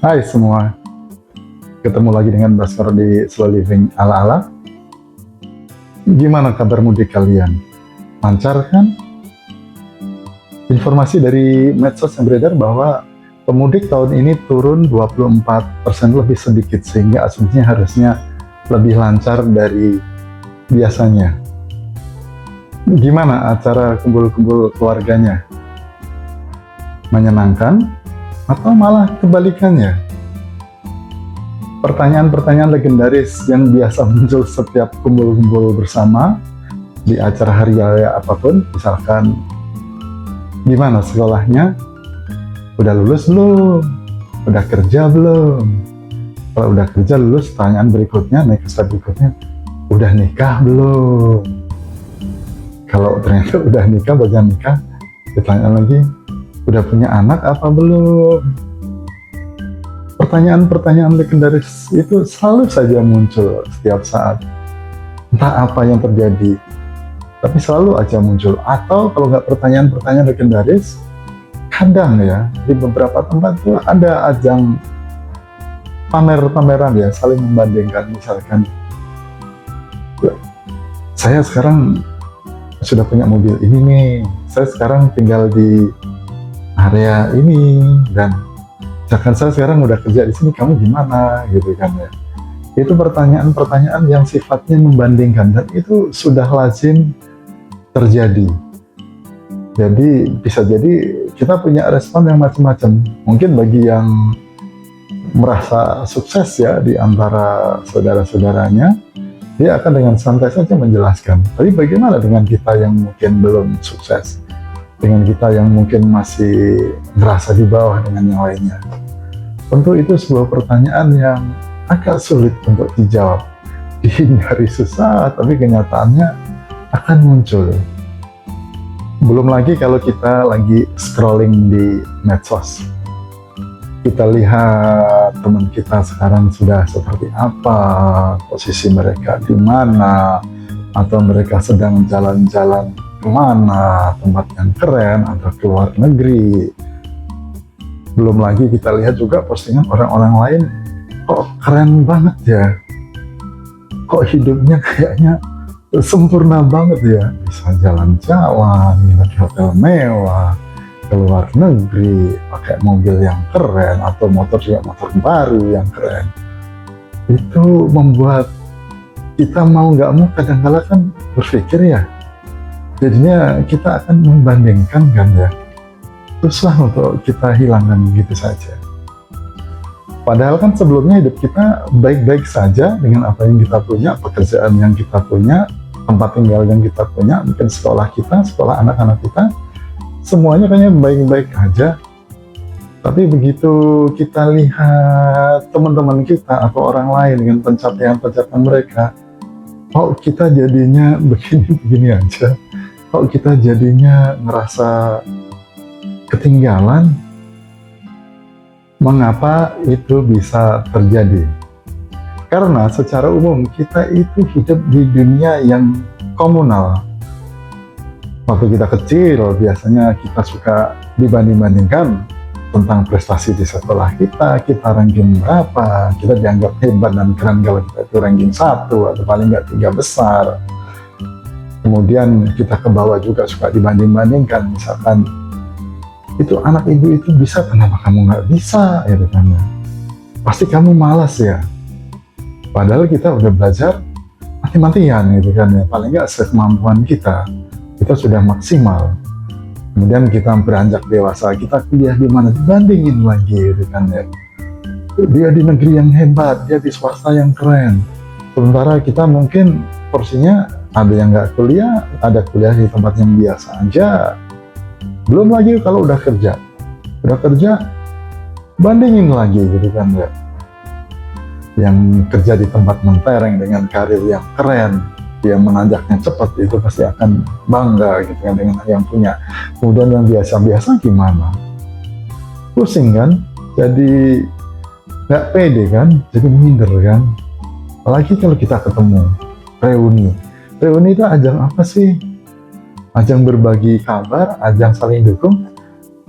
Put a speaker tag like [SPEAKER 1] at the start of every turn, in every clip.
[SPEAKER 1] Hai semua, ketemu lagi dengan Baskoro di Slow Living ala-ala. Gimana kabar mudik kalian? Lancar kan? Informasi dari medsos yang beredar bahwa pemudik tahun ini turun 24% lebih sedikit, sehingga asumsinya harusnya lebih lancar dari biasanya. Gimana acara kumpul-kumpul keluarganya? Menyenangkan? Atau malah kebalikannya? Pertanyaan-pertanyaan legendaris yang biasa muncul setiap kumpul-kumpul bersama di acara hari raya apapun, misalkan gimana sekolahnya? Udah lulus belum? Udah kerja belum? Kalau udah kerja lulus, pertanyaan berikutnya, naik ke step berikutnya, udah nikah belum? Kalau ternyata udah nikah, bagian nikah, ditanya lagi, udah punya anak apa belum? Pertanyaan-pertanyaan legendaris itu selalu saja muncul setiap saat. Entah apa yang terjadi, tapi selalu aja muncul. Atau kalau nggak pertanyaan-pertanyaan legendaris, kadang ya, di beberapa tempat tuh ada ajang pamer-pameran ya, saling membandingkan. Misalkan, saya sekarang sudah punya mobil ini nih, saya sekarang tinggal di area ini, dan misalkan saya sekarang udah kerja di sini, kamu gimana gitu kan ya. Itu pertanyaan-pertanyaan yang sifatnya membandingkan, dan itu sudah lazim terjadi. Jadi bisa jadi kita punya respon yang macam-macam. Mungkin bagi yang merasa sukses ya di antara saudara-saudaranya, dia akan dengan santai saja menjelaskan. Tapi bagaimana dengan kita yang mungkin belum sukses? Dengan kita yang mungkin masih merasa di bawah dengan yang lainnya? Tentu itu sebuah pertanyaan yang agak sulit untuk dijawab. Dihindari susah, tapi kenyataannya akan muncul. Belum lagi kalau kita lagi scrolling di medsos. Kita lihat teman kita sekarang sudah seperti apa, posisi mereka di mana, atau mereka sedang jalan-jalan kemana, tempat yang keren, atau ke luar negeri. Belum lagi kita lihat juga postingan orang-orang lain, kok keren banget ya, kok hidupnya kayaknya sempurna banget ya, bisa jalan-jalan, nginep di hotel mewah, ke luar negeri, pakai mobil yang keren, atau motor juga motor baru yang keren. Itu membuat kita mau nggak mau kadang-kala kan berpikir ya, jadinya kita akan membandingkan kan ya. Susah untuk kita hilangkan begitu saja. Padahal kan sebelumnya hidup kita baik-baik saja dengan apa yang kita punya, pekerjaan yang kita punya, tempat tinggal yang kita punya, mungkin sekolah kita, sekolah anak-anak kita, semuanya kayaknya baik-baik aja. Tapi begitu kita lihat teman-teman kita atau orang lain dengan pencapaian-pencapaian mereka, kok kita jadinya begini-begini aja, kok kita jadinya ngerasa ketinggalan. Mengapa itu bisa terjadi? Karena secara umum kita itu hidup di dunia yang komunal. Waktu kita kecil biasanya kita suka dibanding-bandingkan tentang prestasi di sekolah kita ranking berapa, kita dianggap hebat dan keren kalau kita itu ranking 1 atau paling nggak 3 besar. Kemudian kita ke bawah juga suka dibanding-bandingkan, misalkan itu anak ibu itu bisa, kenapa kamu nggak bisa, gitu kan? Pasti kamu malas ya. Padahal kita udah belajar mati-matian, gitu kan ya. Paling nggak sekemampuan kita sudah maksimal. Kemudian kita beranjak dewasa, kita kuliah di mana, dibandingin lagi, gitu kan ya. Dia di negeri yang hebat, dia di swasta yang keren. Sementara kita mungkin porsinya ada yang nggak kuliah, ada kuliah di tempat yang biasa aja. Belum lagi kalau udah kerja, bandingin lagi, gitu kan ya. Yang kerja di tempat mentereng dengan karir yang keren, dia menanjaknya cepat, itu pasti akan bangga, gitu kan, dengan yang punya. Kemudian yang biasa-biasa gimana? Pusing kan? Jadi nggak pede kan? Jadi minder kan? Apalagi kalau kita ketemu reuni itu ajang apa sih? Ajang berbagi kabar, ajang saling dukung,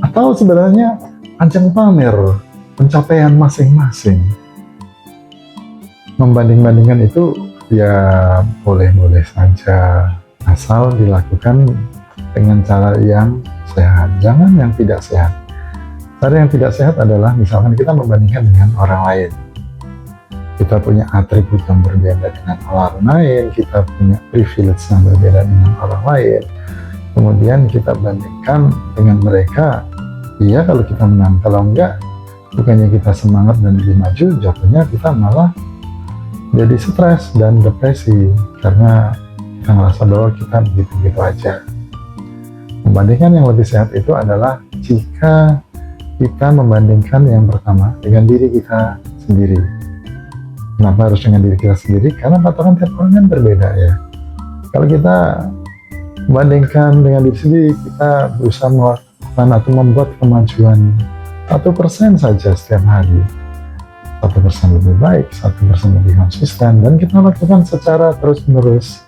[SPEAKER 1] atau sebenarnya ajang pamer? pencapaian masing-masing. Membanding-bandingkan itu ya boleh-boleh saja, asal dilakukan dengan cara yang sehat, jangan yang tidak sehat. Cara yang tidak sehat adalah misalkan kita membandingkan dengan orang lain. Kita punya atribut yang berbeda dengan orang lain, kita punya privilege yang berbeda dengan orang lain. Kemudian kita bandingkan dengan mereka. Iya kalau kita menang, kalau enggak, bukannya kita semangat dan lebih maju, jatuhnya kita malah jadi stres dan depresi karena kita merasa bahwa kita begitu-begitu aja. Membandingkan yang lebih sehat itu adalah jika kita membandingkan yang pertama dengan diri kita sendiri. Kenapa harus dengan diri kita sendiri? Karena patokan tiap orang kan berbeda ya. Kalau kita membandingkan dengan diri sendiri, kita berusaha melakukan atau membuat kemajuan 1% saja setiap hari. 1% lebih baik, 1% lebih konsisten, dan kita lakukan secara terus-menerus,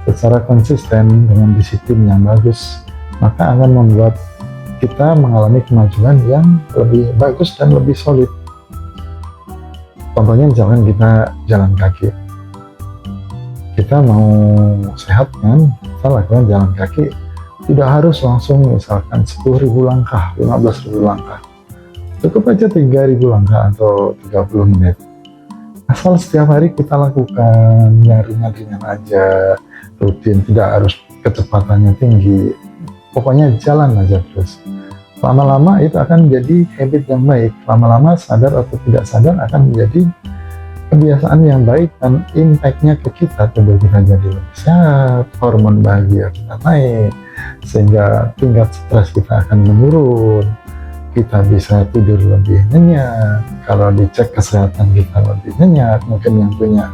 [SPEAKER 1] secara konsisten dengan disiplin yang bagus, maka akan membuat kita mengalami kemajuan yang lebih bagus dan lebih solid. Contohnya misalkan kita jalan kaki, kita mau sehat kan, kita lakukan jalan kaki, tidak harus langsung misalkan 10.000 langkah, 15.000 langkah, cukup aja 3.000 langkah atau 30 menit. Asal setiap hari kita lakukan yang ringan-ringan aja, rutin, tidak harus kecepatannya tinggi, pokoknya jalan aja terus. Lama-lama itu akan menjadi habit yang baik, lama-lama sadar atau tidak sadar akan menjadi kebiasaan yang baik, dan impact-nya ke kita, tubuh kita jadi lebih sehat, hormon bahagia kita naik, sehingga tingkat stres kita akan menurun, kita bisa tidur lebih nyenyak, kalau dicek kesehatan kita lebih nyenyak, mungkin yang punya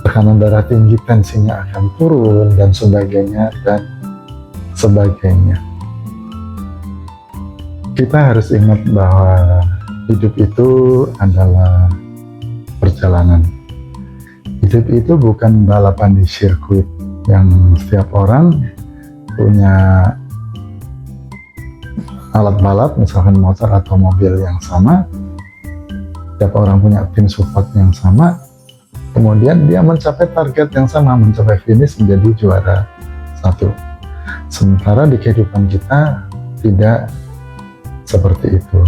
[SPEAKER 1] tekanan darah tinggi tensinya akan turun, dan sebagainya, dan sebagainya. Kita harus ingat bahwa hidup itu adalah perjalanan. Hidup itu bukan balapan di sirkuit yang setiap orang punya alat balap, misalkan motor atau mobil yang sama, setiap orang punya tim support yang sama, kemudian dia mencapai target yang sama, mencapai finish menjadi juara satu. Sementara di kehidupan kita tidak seperti itu.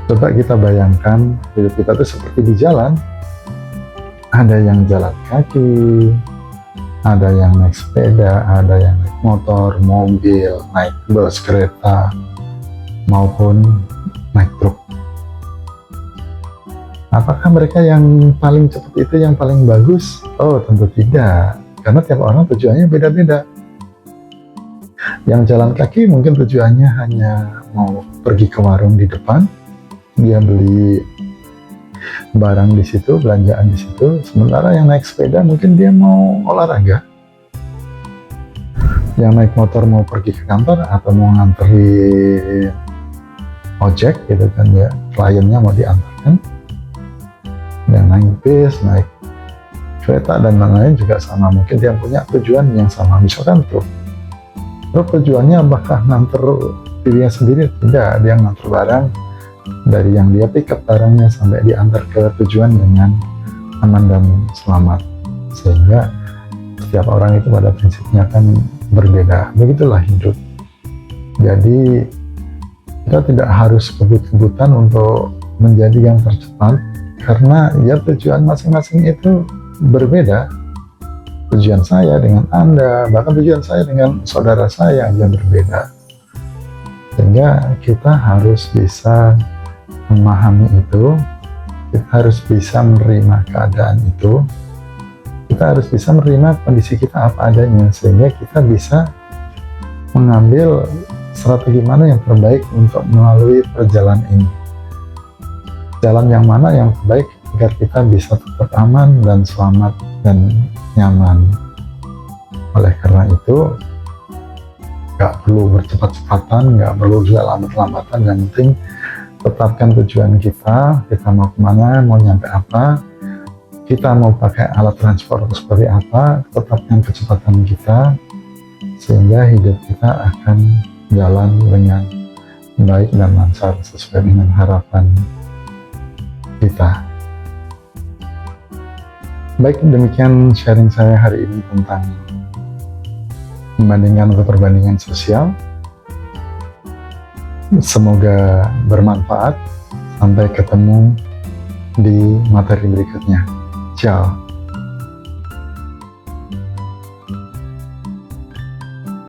[SPEAKER 1] Coba kita bayangkan hidup kita itu seperti di jalan. Ada yang jalan kaki, ada yang naik sepeda, ada yang naik motor, mobil, naik bus, kereta, maupun naik truk. Apakah mereka yang paling cepat itu yang paling bagus? Oh, tentu tidak, karena tiap orang tujuannya beda-beda. Yang jalan kaki mungkin tujuannya hanya mau pergi ke warung di depan, dia beli barang di situ, belanjaan di situ. Sementara yang naik sepeda mungkin dia mau olahraga. Yang naik motor mau pergi ke kantor atau mau nganterin ojek gitu kan ya, kliennya mau diantarkan. Yang naik bis, naik kereta dan lain-lain juga sama, mungkin dia punya tujuan yang sama. Misalkan truk tujuannya apakah nganter dirinya sendiri? Tidak, dia nganter barang dari yang dia pick up barangnya sampai diantar ke tujuan dengan aman dan selamat. Sehingga setiap orang itu pada prinsipnya kan berbeda. Begitulah hidup. Jadi kita tidak harus kebut-kebutan untuk menjadi yang tercepat, karena ya tujuan masing-masing itu berbeda. Tujuan saya dengan Anda, bahkan tujuan saya dengan saudara saya aja berbeda. Sehingga kita harus bisa memahami itu, kita harus bisa menerima keadaan itu, kita harus bisa menerima kondisi kita apa adanya, sehingga kita bisa mengambil strategi mana yang terbaik untuk melalui perjalanan ini. Jalan yang mana yang terbaik agar kita bisa tetap aman dan selamat dan nyaman. Oleh karena itu, nggak perlu bercepat-cepatan, nggak perlu juga lambat-lambatan. Yang penting tetapkan tujuan kita mau kemana, mau nyampe apa, kita mau pakai alat transport seperti apa, tetapkan kecepatan kita, sehingga hidup kita akan jalan dengan baik dan lancar sesuai dengan harapan kita. Baik, demikian sharing saya hari ini tentang pembandingan atau perbandingan sosial. Semoga bermanfaat. Sampai ketemu di materi berikutnya. Ciao.